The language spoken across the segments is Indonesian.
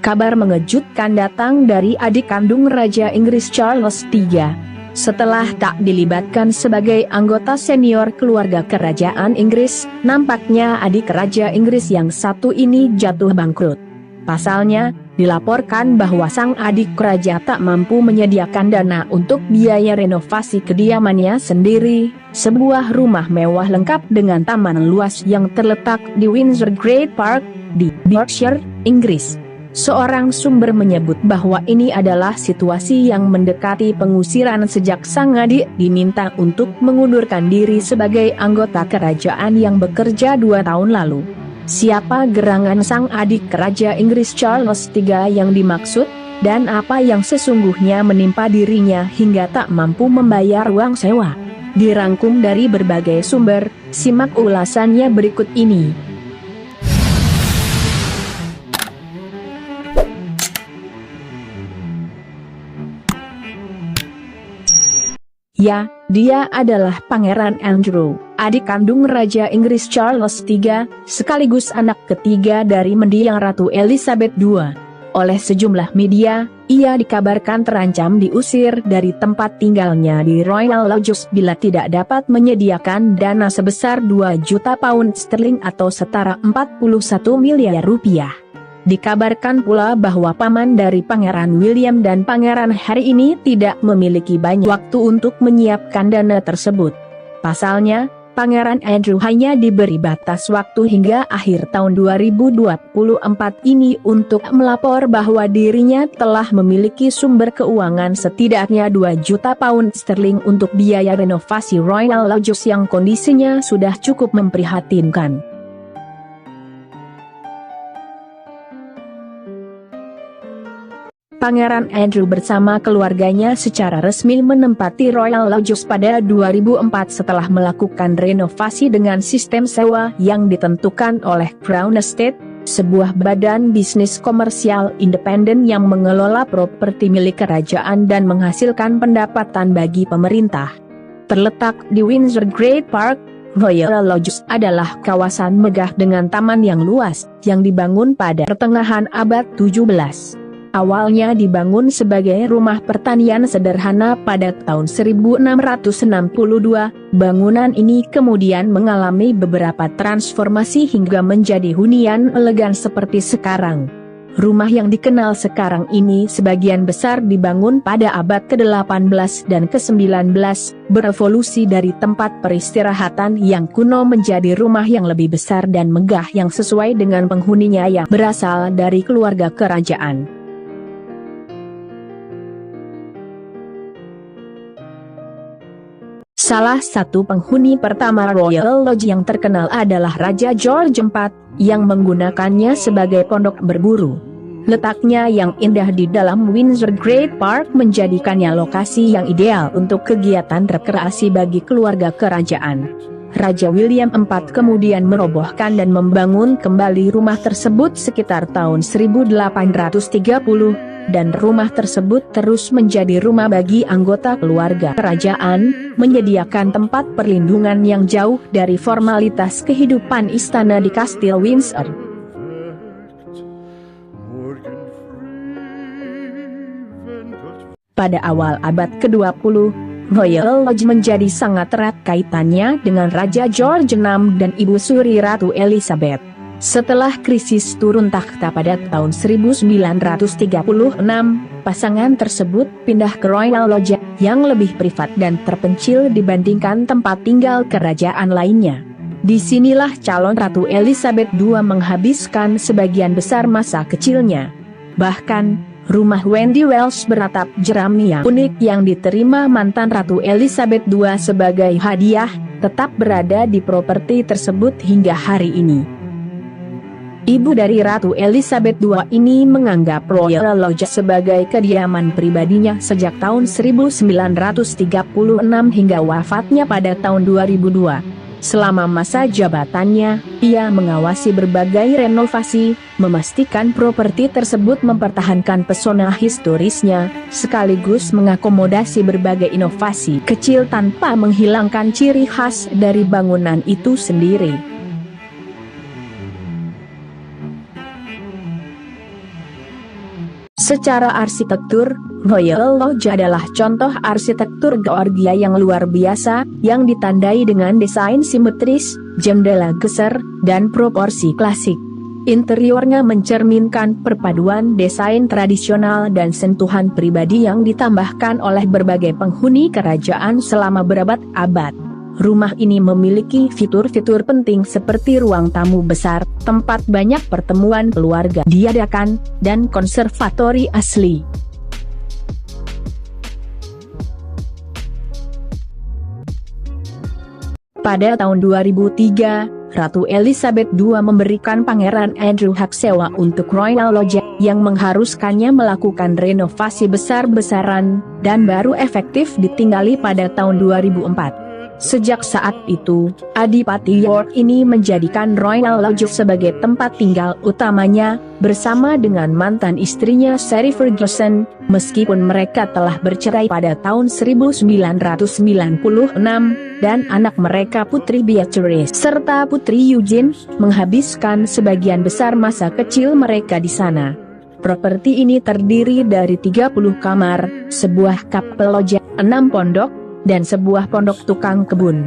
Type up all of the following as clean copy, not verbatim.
Kabar mengejutkan datang dari adik kandung Raja Inggris Charles III. Setelah tak dilibatkan sebagai anggota senior keluarga kerajaan Inggris, nampaknya adik Raja Inggris yang satu ini jatuh bangkrut. Pasalnya, dilaporkan bahwa sang adik raja tak mampu menyediakan dana untuk biaya renovasi kediamannya sendiri, sebuah rumah mewah lengkap dengan taman luas yang terletak di Windsor Great Park, di Berkshire, Inggris. Seorang sumber menyebut bahwa ini adalah situasi yang mendekati pengusiran sejak sang adik diminta untuk mengundurkan diri sebagai anggota kerajaan yang bekerja 2 tahun lalu. Siapa gerangan sang adik Raja Inggris Charles III yang dimaksud, dan apa yang sesungguhnya menimpa dirinya hingga tak mampu membayar uang sewa? Dirangkum dari berbagai sumber, simak ulasannya berikut ini. Ya, dia adalah Pangeran Andrew, adik kandung Raja Inggris Charles III, sekaligus anak ketiga dari mendiang Ratu Elizabeth II. Oleh sejumlah media, ia dikabarkan terancam diusir dari tempat tinggalnya di Royal Lodge bila tidak dapat menyediakan dana sebesar 2 juta pound sterling atau setara 41 miliar rupiah. Dikabarkan pula bahwa paman dari Pangeran William dan Pangeran Harry ini tidak memiliki banyak waktu untuk menyiapkan dana tersebut. Pasalnya, Pangeran Andrew hanya diberi batas waktu hingga akhir tahun 2024 ini untuk melapor bahwa dirinya telah memiliki sumber keuangan setidaknya 2 juta pound sterling untuk biaya renovasi Royal Lodge yang kondisinya sudah cukup memprihatinkan. Pangeran Andrew bersama keluarganya secara resmi menempati Royal Lodge pada 2004 setelah melakukan renovasi dengan sistem sewa yang ditentukan oleh Crown Estate, sebuah badan bisnis komersial independen yang mengelola properti milik kerajaan dan menghasilkan pendapatan bagi pemerintah. Terletak di Windsor Great Park, Royal Lodge adalah kawasan megah dengan taman yang luas, yang dibangun pada pertengahan abad 17. Awalnya dibangun sebagai rumah pertanian sederhana pada tahun 1662, bangunan ini kemudian mengalami beberapa transformasi hingga menjadi hunian elegan seperti sekarang. Rumah yang dikenal sekarang ini sebagian besar dibangun pada abad ke-18 dan ke-19, berevolusi dari tempat peristirahatan yang kuno menjadi rumah yang lebih besar dan megah yang sesuai dengan penghuninya yang berasal dari keluarga kerajaan. Salah satu penghuni pertama Royal Lodge yang terkenal adalah Raja George IV, yang menggunakannya sebagai pondok berburu. Letaknya yang indah di dalam Windsor Great Park menjadikannya lokasi yang ideal untuk kegiatan rekreasi bagi keluarga kerajaan. Raja William IV kemudian merobohkan dan membangun kembali rumah tersebut sekitar tahun 1830. Dan rumah tersebut terus menjadi rumah bagi anggota keluarga kerajaan, menyediakan tempat perlindungan yang jauh dari formalitas kehidupan istana di Kastil Windsor. Pada awal abad ke-20, Royal Lodge menjadi sangat erat kaitannya dengan Raja George VI dan Ibu Suri Ratu Elizabeth. Setelah krisis turun takhta pada tahun 1936, pasangan tersebut pindah ke Royal Lodge yang lebih privat dan terpencil dibandingkan tempat tinggal kerajaan lainnya. Disinilah calon Ratu Elizabeth II menghabiskan sebagian besar masa kecilnya. Bahkan, rumah Wendy Wells beratap jerami yang unik yang diterima mantan Ratu Elizabeth II sebagai hadiah, tetap berada di properti tersebut hingga hari ini. Ibu dari Ratu Elizabeth II ini menganggap Royal Lodge sebagai kediaman pribadinya sejak tahun 1936 hingga wafatnya pada tahun 2002. Selama masa jabatannya, ia mengawasi berbagai renovasi, memastikan properti tersebut mempertahankan pesona historisnya, sekaligus mengakomodasi berbagai inovasi kecil tanpa menghilangkan ciri khas dari bangunan itu sendiri. Secara arsitektur, Royal Lodge adalah contoh arsitektur Georgia yang luar biasa, yang ditandai dengan desain simetris, jendela geser, dan proporsi klasik. Interiornya mencerminkan perpaduan desain tradisional dan sentuhan pribadi yang ditambahkan oleh berbagai penghuni kerajaan selama berabad-abad. Rumah ini memiliki fitur-fitur penting seperti ruang tamu besar, tempat banyak pertemuan keluarga diadakan, dan konservatori asli. Pada tahun 2003, Ratu Elizabeth II memberikan Pangeran Andrew hak sewa untuk Royal Lodge, yang mengharuskannya melakukan renovasi besar-besaran, dan baru efektif ditinggali pada tahun 2004. Sejak saat itu, Adipati York ini menjadikan Royal Lodge sebagai tempat tinggal utamanya, bersama dengan mantan istrinya Sari Ferguson, meskipun mereka telah bercerai pada tahun 1996, dan anak mereka Putri Beatrice serta Putri Eugene, menghabiskan sebagian besar masa kecil mereka di sana. Properti ini terdiri dari 30 kamar, sebuah kapel loja, 6 pondok, dan sebuah pondok tukang kebun.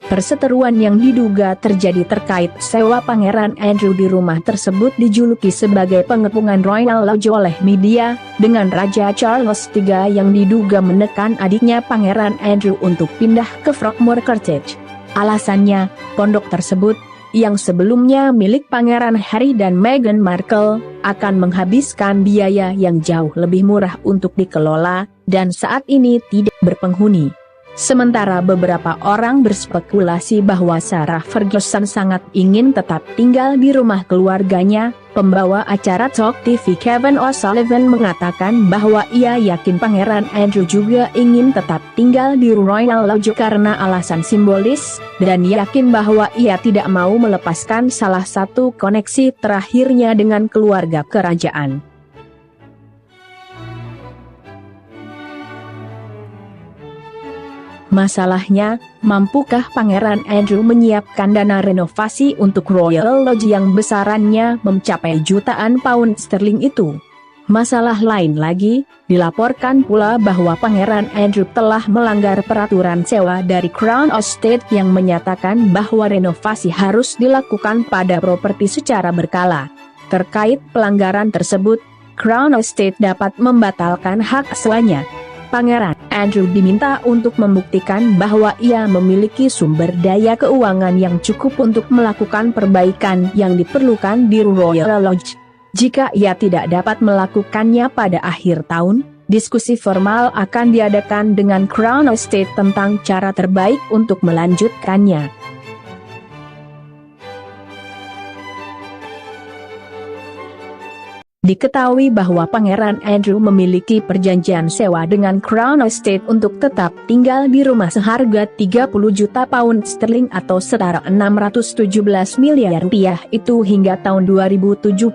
Perseteruan yang diduga terjadi terkait sewa Pangeran Andrew di rumah tersebut dijuluki sebagai pengepungan Royal Lodge oleh media, dengan Raja Charles III yang diduga menekan adiknya Pangeran Andrew untuk pindah ke Frogmore Cottage. Alasannya, pondok tersebut, yang sebelumnya milik Pangeran Harry dan Meghan Markle, akan menghabiskan biaya yang jauh lebih murah untuk dikelola, dan saat ini tidak berpenghuni. Sementara beberapa orang berspekulasi bahwa Sarah Ferguson sangat ingin tetap tinggal di rumah keluarganya, pembawa acara Talk TV Kevin O'Sullivan mengatakan bahwa ia yakin Pangeran Andrew juga ingin tetap tinggal di Royal Lodge karena alasan simbolis, dan yakin bahwa ia tidak mau melepaskan salah satu koneksi terakhirnya dengan keluarga kerajaan. Masalahnya, mampukah Pangeran Andrew menyiapkan dana renovasi untuk Royal Lodge yang besarannya mencapai jutaan pound sterling itu? Masalah lain lagi, dilaporkan pula bahwa Pangeran Andrew telah melanggar peraturan sewa dari Crown Estate yang menyatakan bahwa renovasi harus dilakukan pada properti secara berkala. Terkait pelanggaran tersebut, Crown Estate dapat membatalkan hak sewanya. Pangeran Andrew diminta untuk membuktikan bahwa ia memiliki sumber daya keuangan yang cukup untuk melakukan perbaikan yang diperlukan di Royal Lodge. Jika ia tidak dapat melakukannya pada akhir tahun, diskusi formal akan diadakan dengan Crown Estate tentang cara terbaik untuk melanjutkannya. Diketahui bahwa Pangeran Andrew memiliki perjanjian sewa dengan Crown Estate untuk tetap tinggal di rumah seharga 30 juta pound sterling atau setara 617 miliar rupiah itu hingga tahun 2078.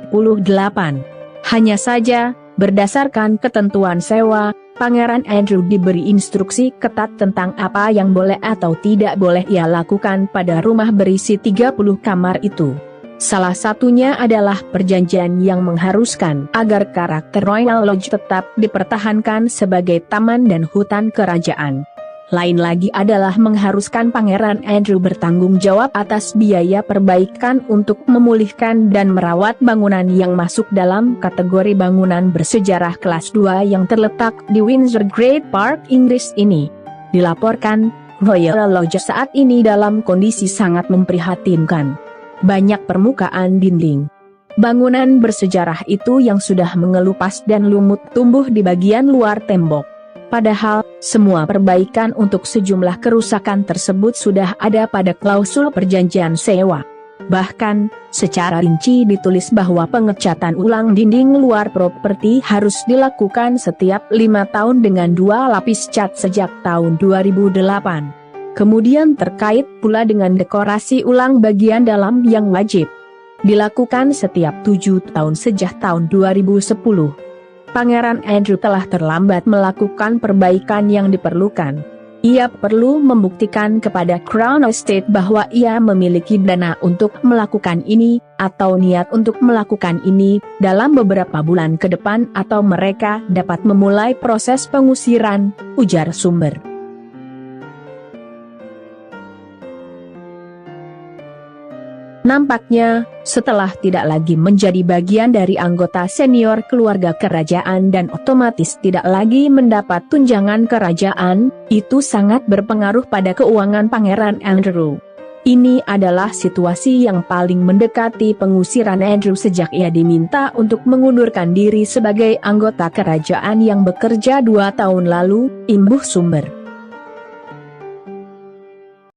Hanya saja, berdasarkan ketentuan sewa, Pangeran Andrew diberi instruksi ketat tentang apa yang boleh atau tidak boleh ia lakukan pada rumah berisi 30 kamar itu. Salah satunya adalah perjanjian yang mengharuskan agar karakter Royal Lodge tetap dipertahankan sebagai taman dan hutan kerajaan. Lain lagi adalah mengharuskan Pangeran Andrew bertanggung jawab atas biaya perbaikan untuk memulihkan dan merawat bangunan yang masuk dalam kategori bangunan bersejarah kelas 2 yang terletak di Windsor Great Park, Inggris ini. Dilaporkan, Royal Lodge saat ini dalam kondisi sangat memprihatinkan. Banyak permukaan dinding bangunan bersejarah itu yang sudah mengelupas dan lumut tumbuh di bagian luar tembok. Padahal, semua perbaikan untuk sejumlah kerusakan tersebut sudah ada pada klausul perjanjian sewa. Bahkan, secara rinci ditulis bahwa pengecatan ulang dinding luar properti harus dilakukan setiap 5 tahun dengan 2 lapis cat sejak tahun 2008. Kemudian terkait pula dengan dekorasi ulang bagian dalam yang wajib dilakukan setiap 7 tahun sejak tahun 2010. Pangeran Andrew telah terlambat melakukan perbaikan yang diperlukan. Ia perlu membuktikan kepada Crown Estate bahwa ia memiliki dana untuk melakukan ini, atau niat untuk melakukan ini, dalam beberapa bulan ke depan atau mereka dapat memulai proses pengusiran, ujar sumber. Nampaknya, setelah tidak lagi menjadi bagian dari anggota senior keluarga kerajaan dan otomatis tidak lagi mendapat tunjangan kerajaan, itu sangat berpengaruh pada keuangan Pangeran Andrew. Ini adalah situasi yang paling mendekati pengusiran Andrew sejak ia diminta untuk mengundurkan diri sebagai anggota kerajaan yang bekerja 2 tahun lalu, imbuh sumber.